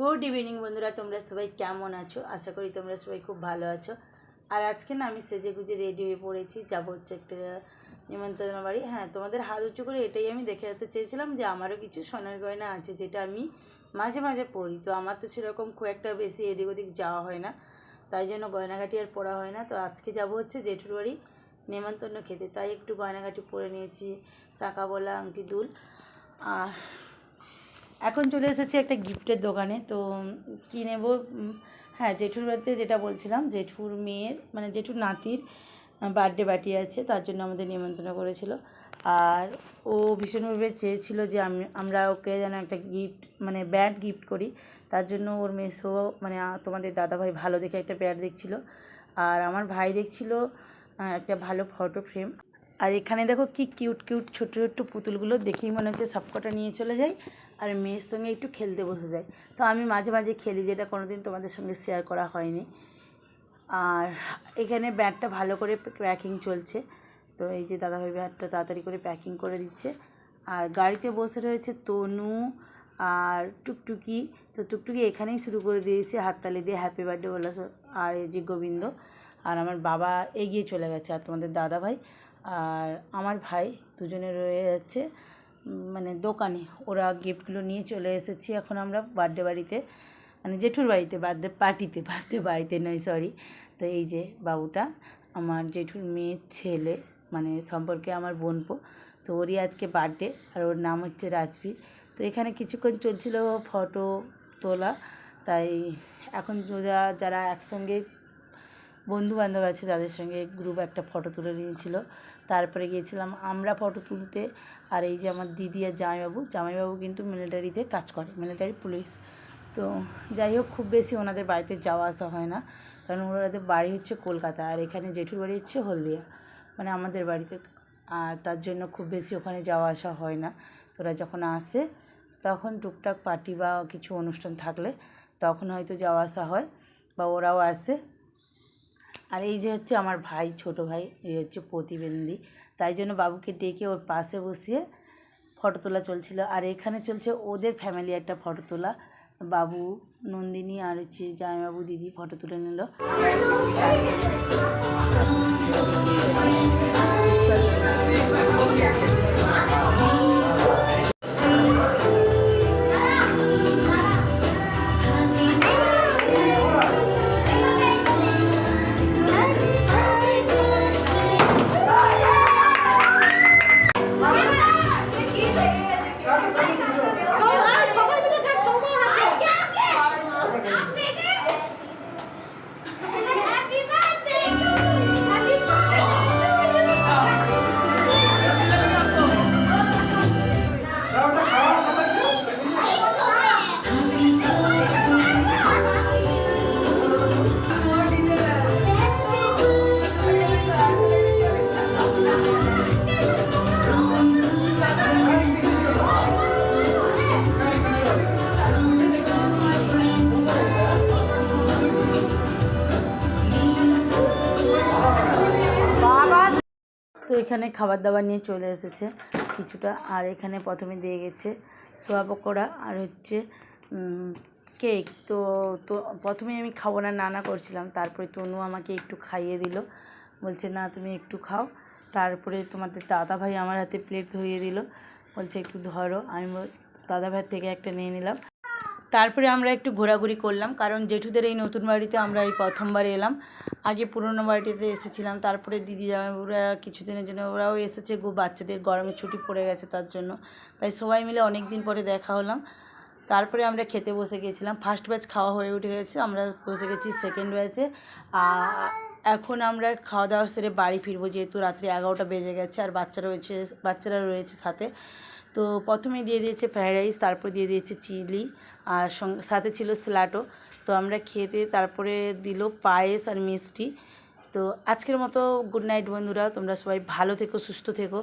Good evening बंधुरा तुम्हारा सबाई केमन आछो आशा करी तुम्हारा सबाई खूब भालो आछो। और आज के ना आमी सेजे गुजे रेडी हये पड़ेछि जाबो हच्छे एकटा निमंत्रण बाड़ी। हाँ तुम्हादेर हाथ उঁচু करे एटाई आमी देखाते चेयेछिलाम जे आमारो किछु सोनार गयना आछे जेटा आमी माझे माझे परि। तो आमार तो सेरकम खूब एकटा बेशी एदिक ओदिक जाওয়া হয় ना, ताई जोन्नो गयनागाटी आर परा হয় ना। तो आजके जाबो हच्छे जेठुर बाड़ी निमंत्रण खेते, ताई एकटु गयनागाटी परे निয়েছি, शाखा बोला आंटी दुल। আর এখন চলে এসেছি একটা গিফটের দোকানে। তো কী নেব, হ্যাঁ জেঠুর বাড়িতে যেটা বলছিলাম জেঠুর মেয়ের মানে জেঠুর নাতির বার্থডে পার্টি আছে, তার জন্য আমাদের নিমন্ত্রণ করেছিল। আর ও ভীষণভাবে চেয়েছিল যে আমরা ওকে যেন একটা গিফট মানে ব্যাট গিফট করি। তার জন্য ওর মেসো মানে তোমাদের দাদাভাই ভালো দেখে একটা ব্যাট দেখছিল, আর আমার ভাই দেখছিল একটা ভালো ফটো ফ্রেম। আর এখানে দেখো কি কিউট কিউট ছোট্ট ছোট্ট পুতুলগুলো, দেখেই মনে হচ্ছে সবকটা নিয়ে চলে যাই আর মেয়ের সঙ্গে একটু খেলতে বসে যাই। তো আমি মাঝে মাঝে খেলি, যেটা কোনোদিন তোমাদের সঙ্গে শেয়ার করা হয়নি। আর এখানে ব্যাটটা ভালো করে প্যাকিং চলছে। তো এই যে দাদাভাই ব্যাটটা তাড়াতাড়ি করে প্যাকিং করে দিচ্ছে। আর গাড়িতে বসে রয়েছে তনু আর টুকটুকি। তো টুকটুকি এখানেই শুরু করে দিয়েছে হাততালি দিয়ে হ্যাপি বার্থডে বলা। আর এই যে গোবিন্দ আর আমার বাবা এগিয়ে চলে গেছে, আর তোমাদের দাদাভাই আর আমার ভাই দুজনে রয়ে যাচ্ছে মানে দোকানে। ওরা গিফটগুলো নিয়ে চলে এসেছি এখন আমরা বার্থডে বাড়িতে, মানে জেঠুর বাড়িতে, বার্থডে পার্টিতে, বার্থডে বাড়িতে নয় সরি। তো এই যে বাবুটা আমার জেঠুর মেয়ের ছেলে, মানে সম্পর্কে আমার বোনপো। তো ওরই আজকে বার্থডে, আর ওর নাম হচ্ছে রাজবীর। তো এখানে কিছুক্ষণ চলছিল ফটো তোলা, তাই এখন যারা একসঙ্গে বন্ধুবান্ধব আছে তাদের সঙ্গে গ্রুপ একটা ফটো তুলে নিয়েছিল। তারপরে গিয়েছিলাম আমরা ফটো তুলতে। আর এই যে আমার দিদি আর জামাইবাবু কিন্তু মিলিটারিতে কাজ করে, মিলিটারি পুলিশ। তো যাই হোক খুব বেশি ওনাদের বাড়িতে যাওয়া আসা হয় না, কারণ ওনাদের বাড়ি হচ্ছে কলকাতা আর এখানে জেঠুর বাড়ি হচ্ছে হলদিয়া, মানে আমাদের বাড়িতে। আর তার জন্য খুব বেশি ওখানে যাওয়া আসা হয় না। ওরা যখন আসে তখন টুকটাক পার্টি বা কিছু অনুষ্ঠান থাকলে তখন হয়তো যাওয়া আসা হয় বা ওরাও আসে। আর এই যে হচ্ছে আমার ভাই, ছোট ভাই, এই হচ্ছে প্রতিবন্ধী, তাই জন্য বাবুকে ডেকে ওর পাশে বসিয়ে ফটো তোলা চলছিল। আর এখানে চলছে ওদের ফ্যামিলি একটা ফটো তোলা, বাবু, নন্দিনী আর হচ্ছে জামাইবাবু দিদি ফটো তুলে নিল। তো এখানে খাবার দাবার নিয়ে চলে এসেছে কিছুটা। আর এখানে প্রথমে দিয়ে গেছে সোয়া পকোড়া আর হচ্ছে কেক। তো তো প্রথমে আমি খাবো না, নানা করছিলাম, তারপরে তনু আমাকে একটু খাইয়ে দিল, বলছে না তুমি একটু খাও। তারপরে তোমাদের দাদাভাই আমার হাতে প্লেট ধরিয়ে দিল, বলছে একটু ধরো। আমি দাদাভাইয়ের থেকে একটা নিয়ে নিলাম। তারপরে আমরা একটু ঘোরাঘুরি করলাম, কারণ জেঠুদের এই নতুন বাড়িতে আমরা এই প্রথমবার এলাম। আগে পুরনো বাড়িতে এসেছিলাম, তারপরে দিদি জামাইবাবুরা কিছুদিনের জন্য ওরাও এসেছে, বাচ্চাদের গরমের ছুটি পড়ে গেছে তার জন্য, তাই সবাই মিলে অনেক দিন পরে দেখা হলাম। তারপরে আমরা খেতে বসে গিয়েছিলাম, ফার্স্ট ব্যাচ খাওয়া হয়ে উঠে গেছে, আমরা বসে গেছি সেকেন্ড ব্যাচে। এখন আমরা খাওয়া দাওয়া সেরে বাড়ি ফিরবো, যেহেতু রাত্রি 11টা বেজে গেছে আর বাচ্চারা রয়েছে সাথে। তো প্রথমে দিয়ে দিয়েছে ফ্রাইড রাইস, তারপর দিয়ে দিয়েছে চিলি, আর সাথে ছিল স্যালাডও। তো আমরা খেতে তারপরে দিল পায়েস আর মিষ্টি। তো আজকের মতো গুড নাইট বন্ধুরা, তোমরা সবাই ভালো থেকো, সুস্থ থেকো।